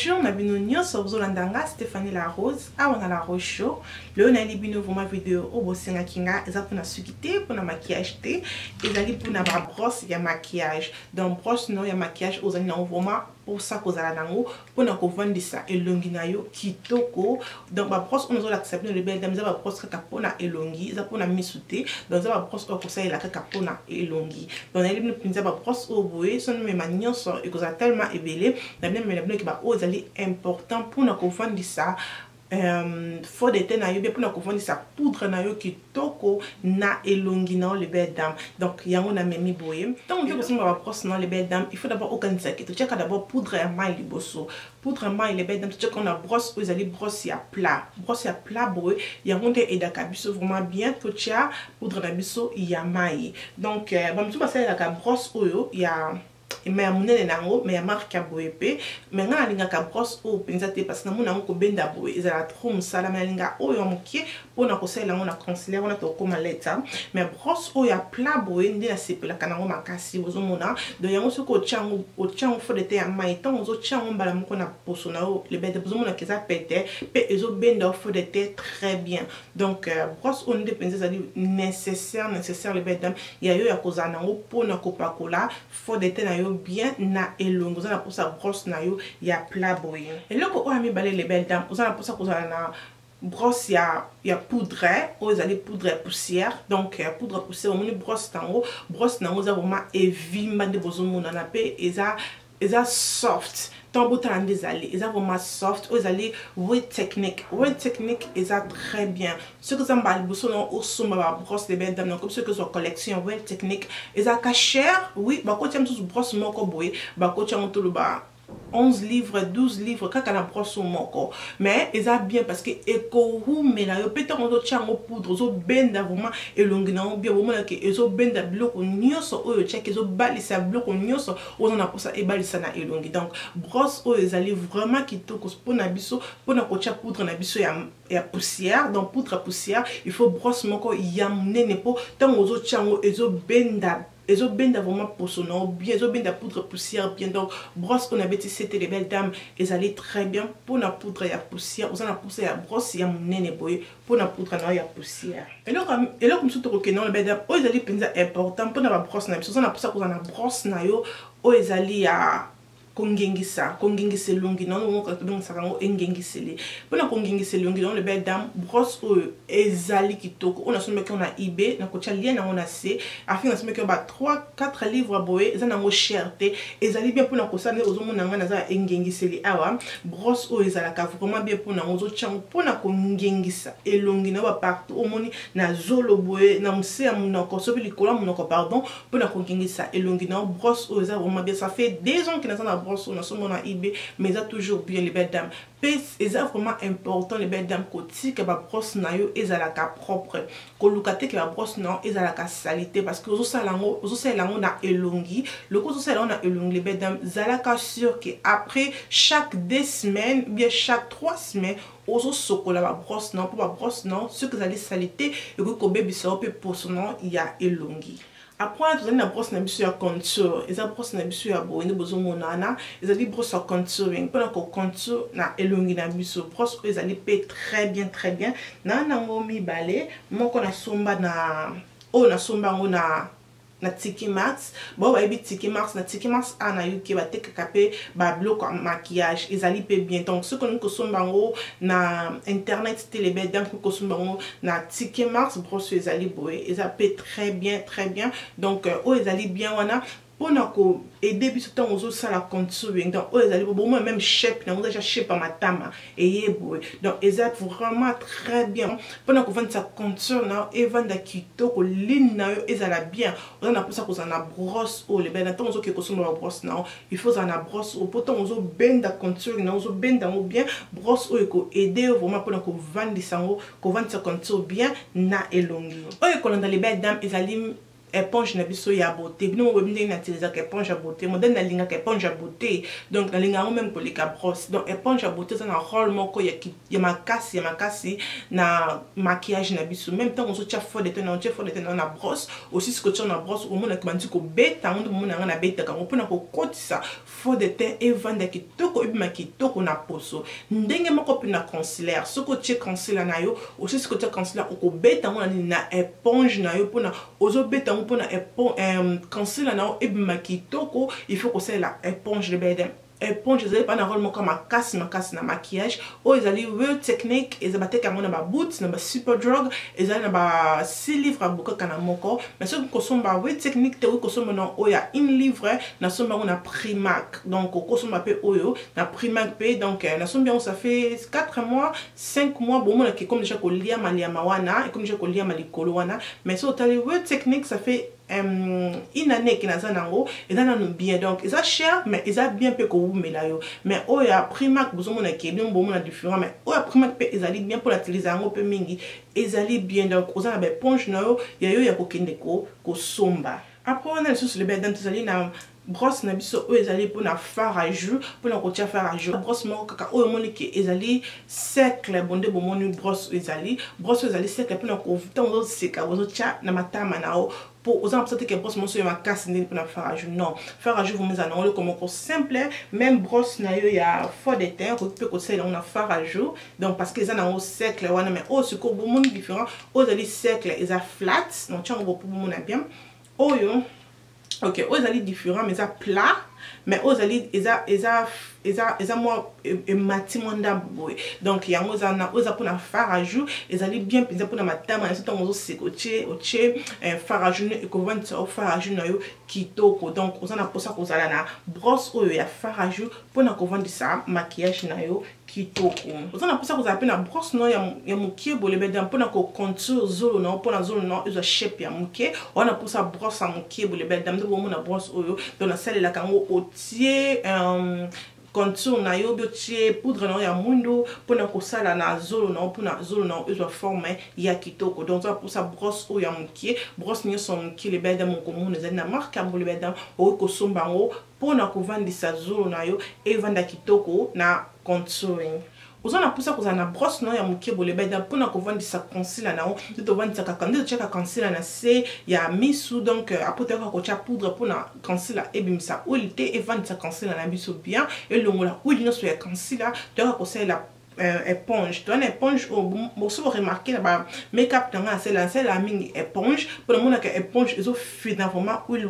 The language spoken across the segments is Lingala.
Bonjour, Nabino Nyonso, Zolandanga, Stéphanie La Rose, Awana La Rose Show. Le na libino vuma vidéo au bosenga kinga, eza pour na sukité, pour na maquillage té, ezali pour na ba brosse ya maquillage. Donc brosse no ya maquillage ozali na vraiment pour ça kozala nango, pour na ko vandisa elongi na yo kitoko. Donc ba brosse on zo l'accepter le bel dame, za ba brosse kaka pour na elongi, za pour na misute, donc za ba brosse ko ça la kaka pour na elongi. Donc na libino pinza ba brosse au boé, son me manionso e kozala tellement ébélé, na bien me que ba ozali important pour na ko vandisa faut de na yo bien pour na ko vandisa poudre na yo kitoko na elongi na le belle dame. Donc yango na memi boye. Donc je pense ba brosse na le belle dame, il faut d'abord organiser que tu check d'abord poudre ya mai liboso. Poudre ya mai le belle dame, tu check on a brosse ozali brosse ya plat. Brosse ya plat boye, yango te edaka biso vraiment bien to tia poudre na biso ya mai. Donc ba mtu ba sala ka brosse oyo ya mais à mon nango mais à marque à boepe mais ngana linga ka brosse au penzate parce que na mona ko benda boe ezala trop msala mais linga o yo mokie pona ko sala ngona concealer on a to koma leta mais brosse o ya plat boe ndi na sepela kana ngo makasi ozo mona do yango soko chango o chango fo de te ya mai tant ozo chango mbala moko na poso na o le bende ozo mona keza pete pe ezo benda fo de te très bien. Donc brosse on de penza zali nécessaire le bende ya yo ya kozana ngo pona ko pakola fo de te na yo bien na elongo za na pour sa brosse na yo ya plat boye. Et loko o ami balé les belles dames, za na pour ça kozala na brosse ya poudre, o ezali poudre poussière. Donc poudre poussière on brosse tango, brosse na za vraiment evimba de bozo mona na pe eza soft. Tant botan des allées, ils ont vraiment soft, ils allez wet technique est très bien. Ce que ça m'a dit, au sommet ma brosse de belles dames, comme ce que sur collection wet technique, ils ont cher, oui, bah quand tu as une brosse moko boy, bah quand tu as tout le bas 11 livres, 12 livres, quand on a brosse au moko. Mais ils ont bien parce que éco mais là, peut-être on doit tirer en poudre, zo benda vraiment elongina bien vraiment que ils ont benda bloc au nyoso ou check ils ont balissé bloc au nyoso on a pour ça et balissé na elongi. Donc brosse ou ils allaient vraiment qui toque pour na biso pour na kocha poudre na biso ya poussière. Donc poudre poussière, il faut brosse moko yamne nepo tant aux autres chango ils ont benda. Ils ont bien vraiment pour son nom, bien, ils ont bien de poudre poussière, bien. Donc, brosse, on a bêti, c'était les belles dames, elles allaient très bien pour la poudre et la poussière. Vous en avez poussé la brosse, il y a mon nez boy pour la poudre et la poussière. Et là, comme tout le monde, les belles dames, ils allaient penser important pour la brosse, on a poussé qu'on a la brosse, ils allaient à kongengisa longi non on ka tobeng sa kango engengisele pona kongengisa longi non le belle dame brosse o ezali kitoko on a somme qu'on a eBay na ko tia lien na on a C afin na somme que ba 3-4 livres boye eza nango cherté ezali bien pona ko sane ozomona nga na za engengisele awa brosse o ezala ka vraiment bien pona ozo chango pona kongengisa elongi na ba partout omoni na zolo boye na mse ya munoko sobi likola munoko pardon pona kongengisa elongi na brosse o ezala vraiment bien. Ça fait 2 ans que na za brosse on a son mon eBay mais ça toujours bien les belles dames. C'est vraiment important les belles dames côté que ba brosse na yo ezalaka propre ko lukate que ba brosse na ezalaka salité parce que ozo salango na elongi le ko ozo salango na elongi les belles dames zalaka sûr que après chaque 2 semaines bien chaque 3 semaines ozo sokola ba brosse na pour ba brosse na ce que ça salité et que bébé ça peut pour son nom il y a elongi. Après, tu as une brosse na biso ya contour. Eza brosse na biso ya boye bozo monana. Eza li brosse à contouring. Pendant que contour na elongi na biso brosse eza li pe très bien. Na nango mi balé, moko na somba na na somba ngo na Tiki Max. Bon ba ebi Tiki Max ana yuki ba teka kape ba bloc maquillage ezali pe bien. Donc ce qu'on somba ngo na internet télé belle dame ko somba ngo na Tiki Max brosse ezali boye eza pe très bien. Donc ezali bien wana pona ko aider biso tant ozo sala contouring. Donc ezali bon même shape na déjà shape matama et boy. Donc ezali vraiment très bien pona ko vendre sa contour na et vendre kitoko ligne na yo ezala bien. On a pour ça qu'on a brosse au les belles temps ozo ke ko somba brosse na il faut en a brosse au pourtant ozo benda contouring na ozo benda bien brosse au ko aider vraiment pona ko vendre sango ko vendre sa contour bien na elongi. Ko landa les belles dames ezali éponge na biso ya beauté bino webinde na utiliser éponge ya beauté modèle na linga éponge ya beauté donc na linga même pour les brosse donc éponge ya beauté ça na rôle moko ya makasi na maquillage na biso même temps on se tia fond de teint na brosse aussi ce que tu na brosse au monde qui ko beta on monde na beta quand on peut na ko kotisa fond de teint et vendre kitoko et makitoko na poso ndenge moko pe na concealer ce que tu concealer na yo aussi ce que tu concealer ko beta on na éponge na yo pour na ozo beta on pour na concealer na et makitoko il faut que c'est la éponge de bedem éponge ils pas normalement comme makasi na maquillage ou ils allaient real technique ils abattaient comme on a ba boots na ba super drug ils allaient na ba 6 livres à beaucoup kana moko mais ce que sont ba real technique te ko sont non o ya 1 livre na somba on a Primark donc ko sont ba pe oyo na Primark pe donc na somba ça fait 4 mois 5 mois bon mon qui comme déjà ko lia mawana et comme déjà ko lia malikolo wana mais ce tali real technique ça fait une année qui n'a zanango et ça nous bien donc ils a cher mais ils a bien peu que vous mais là yo mais oh ya Primark besoin mon qui bien bon mon différent mais oh ya Primark pe ils allaient bien pour l'utiliser un peu mingi ils allaient bien donc aux a ben ponge na yo ya ko kende ko somba après on a sur le bed dans allez na brosse na biso o ezali pour na fard à jour pour na kotia fard à jour brosse moko kaka o moni ki ezali cercle bonde bo moni brosse ezali cercle pour na ko vuta seka ozo tia na matama na o pour aux employés que brosse monsieur ma casse ni pour na fard à jour non fard à jour vous mettez en comme simple même brosse na yo ya fond de teint ko peut ko c'est on a fard à jour donc parce que ça na au cercle wana mais o ce ko bo moni différent o ezali cercle eza flat donc tiens on pour mon bien o yo ok, aux alliés différents, mais ça plat, mais aux alliés, ils moi et matimanda boy. Donc il y a moi za pour na fard à jour, ils alliés bien penser pour na matama, et surtout on se coacher, fard à jour et qu'on vend ça fard à jour na yo kitoko. Donc on a pour ça qu'on a na brosse ou ya fard à jour pour na qu'on vend ça maquillage na yo kitoko. On a pour ça qu'on a na brosse no ya mukie bo le bedam pour na ko contour zolo no pour na zolo no is shape ya mukie. On a pour ça brosse à mukie bo le bedam de bon na brosse oyo dans la salle la kango otier contour na yo biotie poudre na ya mundo pona ko sala na zolo na pona zolo na izo forme ya kitoko donc ça pour ça brosse o ya mukie brosse ni son mukie le bedam ko mo na marque a le bedam o ko sombango pona ko vandisa zolo na yo e vanda kitoko na contouring. Vous en pour ça que vous en brosse non ya mukie bo le bedam pona ko vandisa concealer na o to vandisa ka kandido cheka concealer na se ya misu donc après ko cha poudre pona concealer e bimsa o lité e vandisa concealer na biso bien et longola ou il no so ya concealer donc ko c'est la éponge toi une éponge au bon se remarquer là make-up dans c'est la mini éponge pour le monde que éponge ils ont finalement où il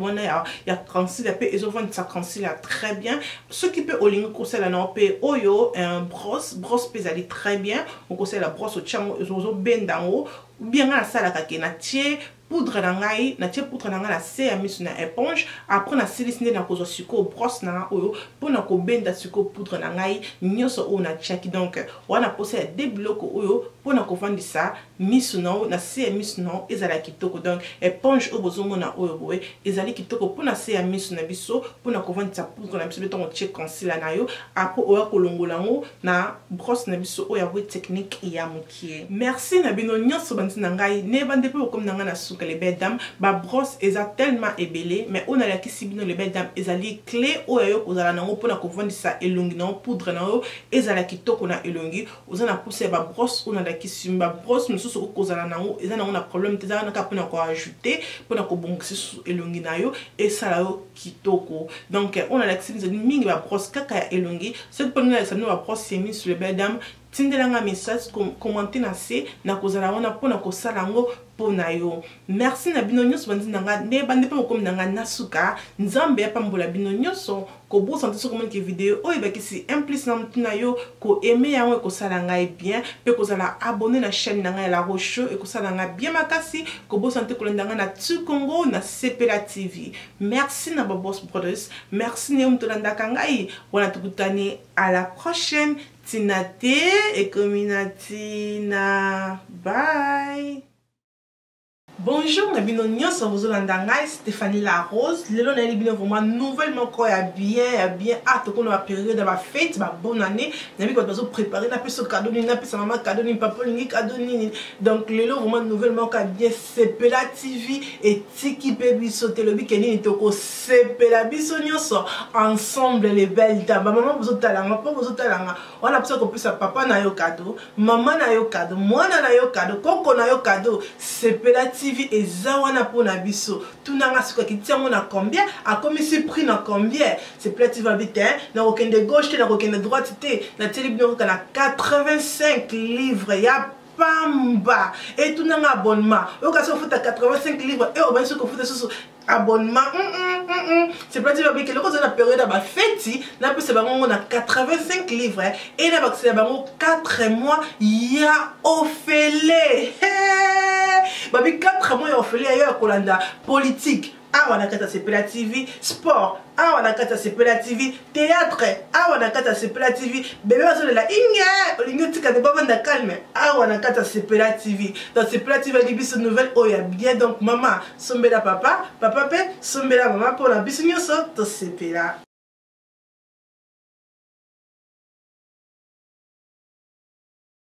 y a concealer pe ils ont vendu ça concealer très bien ce qui peut au ligne conseil là non pe oyo brosse peut aller très bien on conseille la brosse au chango ils ont ben dans haut bien à ça la kakena tie poudre na ngai na tie poudre na ngai na se ya misu na éponge après na silisine na kozo suko brosse na oyo pona ko benda suko poudre na ngai nyoso o na chaki donc wana posa des blocs oyo pona ko vandisa misu na se ya misu na ezala kitoko donc éponge o bozomo na oyo boy ezali kitoko pona se ya misu na biso pona ko vandisa poudre na biso beton tie concealer na yo après oya kolongola ngo na brosse na biso oya we technique ya mukie merci na bino nyoso bantina ngai ne bande pe comme na na suka les bedam ba brosse eza tellement ébélé mais on a la kisibino les bedam ezali clé oyo ozala nango pona ko vandisa elongi na poudre na yo ezala kitoko na elongi ozana pousser ba brosse on a la kisimba brosse mususu ko kozala nango ezana on a problème tezana na ka pona ko ajouter pona ko bongisi elongi na yo et ça la yo kitoko donc on a la kisibino mingi ba brosse kaka ya elongi ce que pona la kisibino ba brosse mis sur les bedam tindelanga message commenter na se na kozala wana pona ko sala ngo pona yo merci na bino nyonso bandi nanga ne bande pe comme nanga nasuka nzambe apambola bino nyonso ko bo santé sur comment que vidéo o ebaki si implice na yo ko aimer yango ko sala ngai bien pe ko sala abonner na chaîne nanga la Rocho et ko sala nga bien makasi ko bo santé ko ndanga na Tu Congo na Sepela TV merci na Boss Brothers merci ne umtolanda kangai wana tukutani à la prochaine Tinate et Kominatina. Bye. Bonjour, nabino nyonso bozolanda ngai Stéphanie La Rose. Lelo na libino vraiment nouvellement quoi bien hâte qu'on a période de la fête, ma bonne année. Nabi ko bazo préparer na peso cadeau ni na peso maman cadeau ni papa ni cadeau ni. Donc lelo vraiment nouvellement quoi bien Sepela TV et Tiki Baby sauter le bikini ni toko Sepela biso nyonso ensemble les belles dames. Maman bozo talanga, papa bozo talanga. On a besoin qu'on puisse papa na yo cadeau, maman na yo cadeau, mwana na yo cadeau, koko na yo cadeau. Sepela TV et zawana pour na biso tout nanga suka ki tia mona combien a comme si prix na combien c'est plate va vite hein na aucun de gauche na aucun de droite té na télévision na 85 livres ya pamba et tout nanga abonnement au cas où faut 85 livres et au ben ce que faut ce abonnement c'est plate va que le cause de la période à ma fête na peu c'est on a 85 livres et na ba c'est 4 mois ya ofélé babi 4 mois ya ofélé ailleurs Kolanda politique awa na kata Sepela TV sport awa na kata Sepela TV théâtre awa na kata Sepela TV bébé bazo la inge olingo tika de baba na calme awa na kata Sepela TV dans Sepela TV libiso nouvelle oya bien donc maman sombela papa pe sombela maman pour la biso nyonso to sepela